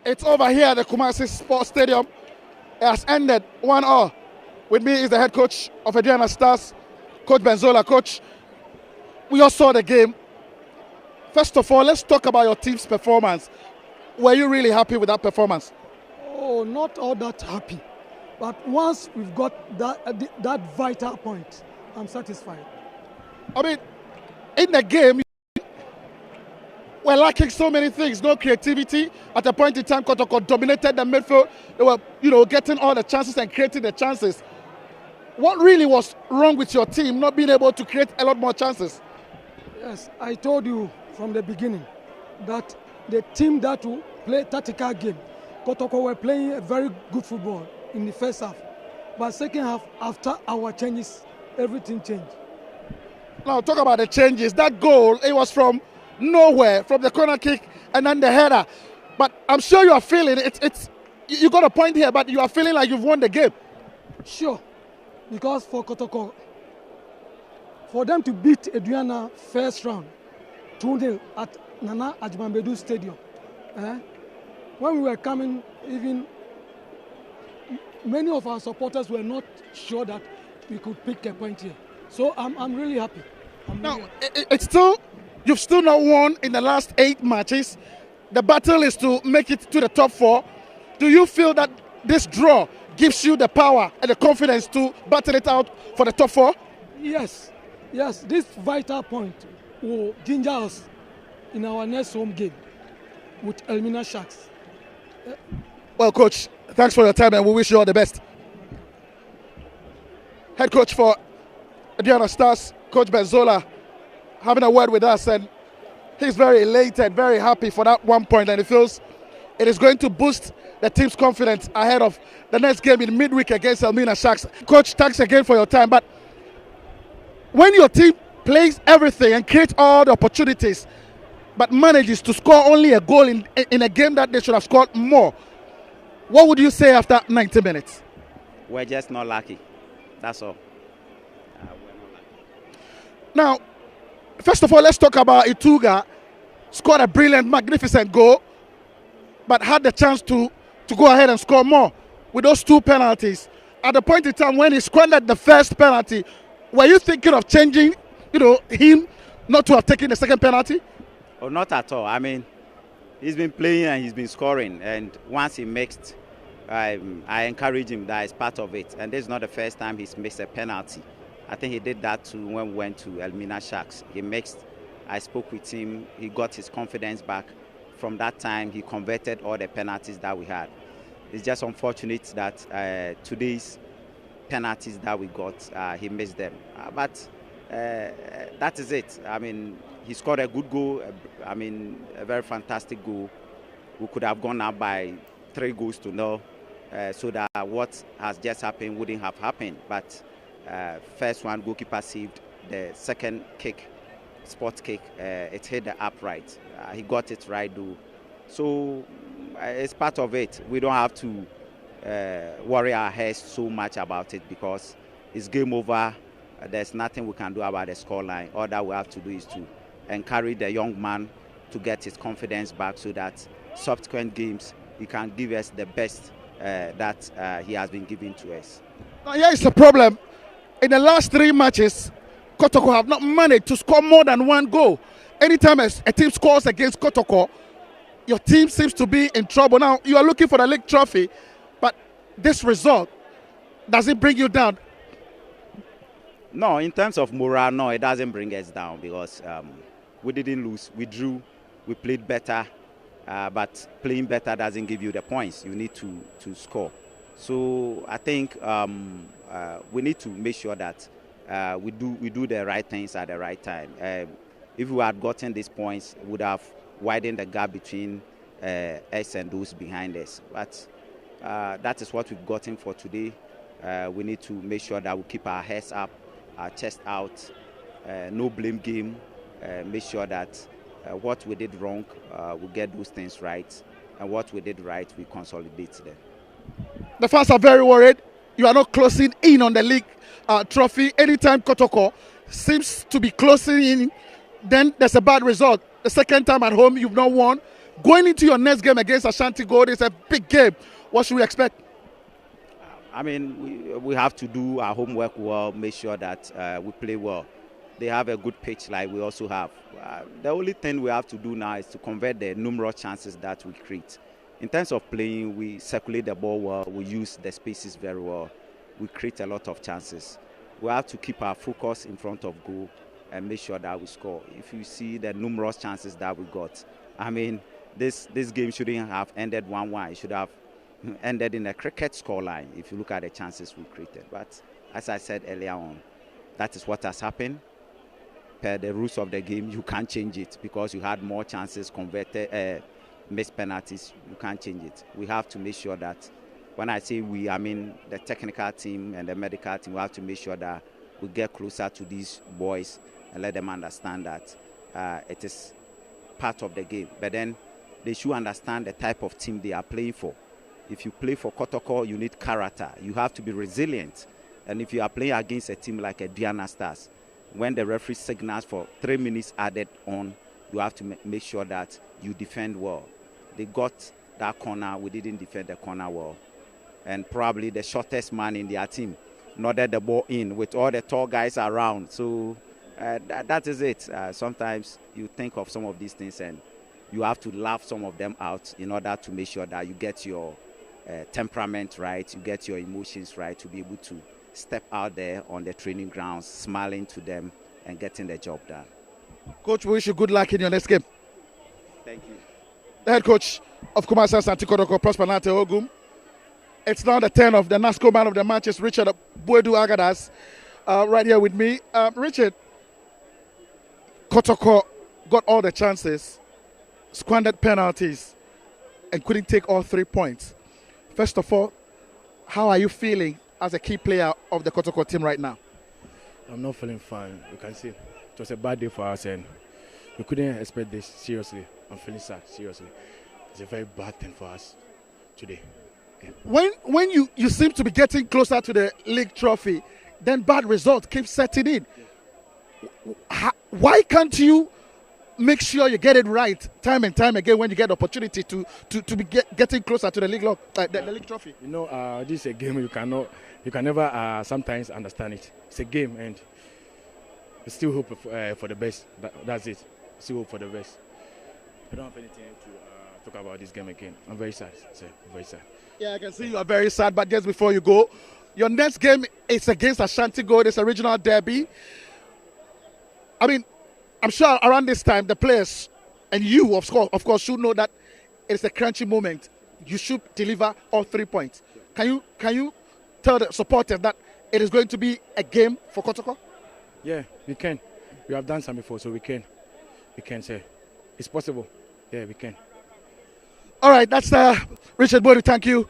It's over here at the Kumasi Sports Stadium. It has ended 1-1. With me is the head coach of Aduana Stars, Coach Benzola. Coach, we all saw the game. First of all, let's talk about your team's performance. Were you really happy with that performance? Oh, not all that happy. But once we've got that vital point, I'm satisfied. I mean, in the game, we're lacking so many things. No creativity. At a point in time, Kotoko dominated the midfield. They were, getting all the chances and creating the chances. What really was wrong with your team not being able to create a lot more chances? Yes, I told you from the beginning that the team that will play tactical game, Kotoko were playing a very good football in the first half. But second half, after our changes, everything changed. Now talk about the changes. That goal, it was from nowhere, from the corner kick and then the header. But I'm sure you are feeling it's you got a point here, but you are feeling like you've won the game. Sure, because for Kotoko, for them to beat Aduana first round 2-0 at Nana Ajimambedu Stadium, when we were coming, even many of our supporters were not sure that we could pick a point here. So I'm really happy. It's still, you've still not won in the last 8 matches. The battle is to make it to the top 4. Do you feel that this draw gives you the power and the confidence to battle it out for the top 4? Yes. This vital point will ginger us in our next home game with Elmina Sharks. Well, Coach, thanks for your time and we wish you all the best. Head coach for Aduana Stars, Coach Benzola, having a word with us, and he's very elated, very happy for that 1 point, and he feels it is going to boost the team's confidence ahead of the next game in midweek against Elmina Sharks. Coach, thanks again for your time, but when your team plays everything and creates all the opportunities, but manages to score only a goal in a game that they should have scored more, what would you say after 90 minutes? We're just not lucky. That's all. We're not lucky. Now, first of all, let's talk about Ituga. Scored a brilliant, magnificent goal, but had the chance to go ahead and score more with those 2 penalties. At the point in time when he squandered the first penalty, were you thinking of changing, him not to have taken the second penalty? Oh, not at all. I mean, he's been playing and he's been scoring, and once he mixed, I encourage him. That is part of it. And this is not the first time he's missed a penalty. I think he did that too when we went to Elmina Sharks. He mixed. I spoke with him. He got his confidence back. From that time, he converted all the penalties that we had. It's just unfortunate that today's penalties that we got, he missed them. But that is it. I mean, he scored a good goal. A very fantastic goal. We could have gone up by 3 goals to 0. So that what has just happened wouldn't have happened. But first one, goalkeeper saved. The second kick, spot kick, it hit the upright. He got it right though. So it's part of it. We don't have to worry our heads so much about it because it's game over. There's nothing we can do about the scoreline. All that we have to do is to encourage the young man to get his confidence back so that subsequent games he can give us the best that he has been giving to us. Now here is the problem. In the last 3 matches, Kotoko have not managed to score more than 1 goal. Anytime a team scores against Kotoko, your team seems to be in trouble. Now you are looking for the league trophy, but this result, does it bring you down? No, in terms of morale, no, it doesn't bring us down because we didn't lose. We drew, we played better. But playing better doesn't give you the points. You need to score. So I think we need to make sure that we do the right things at the right time. If we had gotten these points, we would have widened the gap between us and those behind us. But that is what we've gotten for today. We need to make sure that we keep our heads up, our chest out, no blame game. Make sure that what we did wrong, we get those things right, and what we did right, we consolidate them. The fans are very worried. You are not closing in on the league trophy. Anytime Kotoko seems to be closing in, then there's a bad result. The second time at home, you've not won. Going into your next game against Asante Gold, it's a big game. What should we expect? I mean, we have to do our homework well, make sure that we play well. They have a good pitch like we also have. The only thing we have to do now is to convert the numerous chances that we create. In terms of playing, we circulate the ball well, we use the spaces very well, we create a lot of chances. We have to keep our focus in front of goal and make sure that we score. If you see the numerous chances that we got, I mean, this game shouldn't have ended 1-1. It should have ended in a cricket scoreline if you look at the chances we created. But as I said earlier on, that is what has happened. Per the rules of the game, you can't change it because you had more chances converted, missed penalties. You can't change it. We have to make sure that, when I say we, I mean the technical team and the medical team, we have to make sure that we get closer to these boys and let them understand that it is part of the game. But then they should understand the type of team they are playing for. If you play for Kotoko, you need character. You have to be resilient. And if you are playing against a team like Aduana Stars, when the referee signals for 3 minutes added on, you have to make sure that you defend well. They got that corner, we didn't defend the corner well. And probably the shortest man in their team nodded the ball in with all the tall guys around. So that is it. Sometimes you think of some of these things and you have to laugh some of them out in order to make sure that you get your temperament right, you get your emotions right to be able to step out there on the training grounds, smiling to them and getting the job done. Coach, we wish you good luck in your next game. Thank you. The head coach of Kumasi Asante Kotoko, Prosper Nate Ogum. It's now the turn of the NASCO man of the match, is Richard Buedu Agadas, right here with me. Richard, Kotoko got all the chances, squandered penalties, and couldn't take all 3 points. First of all, how are you feeling as a key player of the Kotoko team right now? I'm not feeling fine. You can see it was a bad day for us and we couldn't expect this, seriously. I'm feeling sad, seriously. It's a very bad thing for us today. Yeah. When you seem to be getting closer to the league trophy, then bad results keep setting in. Why can't you make sure you get it right time and time again when you get the opportunity to be getting closer to the league the league trophy? You know, this is a game you can never sometimes understand it. It's a game and we still hope for the best. That's it. Still hope for the best. I don't have anything to talk about this game again. I'm very sad. Very sad. Yeah, I can see you are very sad. But just before you go, your next game is against Asante Gold. It's a regional derby. I mean, I'm sure around this time the players and you, of course, should know that it's a crunchy moment. You should deliver all 3 points. Can you tell the supporters that it is going to be a game for Kotoko? Yeah, we can. We have done some before, so we can. We can say it's possible. Yeah, we can. All right, that's Richard Boyd. Thank you.